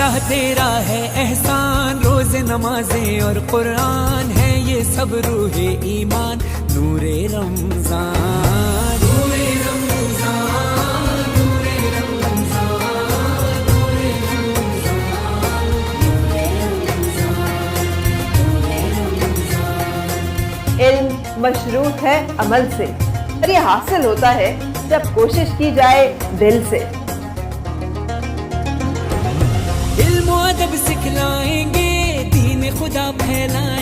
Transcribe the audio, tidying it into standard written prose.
अल्लाह तेरा है एहसान, रोज़े नमाजें और कुरान है ये सब रूहे ईमान, नूरे रमजान, नूरे रमजान, नूरे रमजान, नूरे रमजान, नूरे रमजान, नूरे रमजान। इल्म मशरूत है अमल से, और ये हासिल होता है जब कोशिश की जाए दिल से। इल्म अदब सिखलाएंगे, दीन खुदा फैलाएंगे।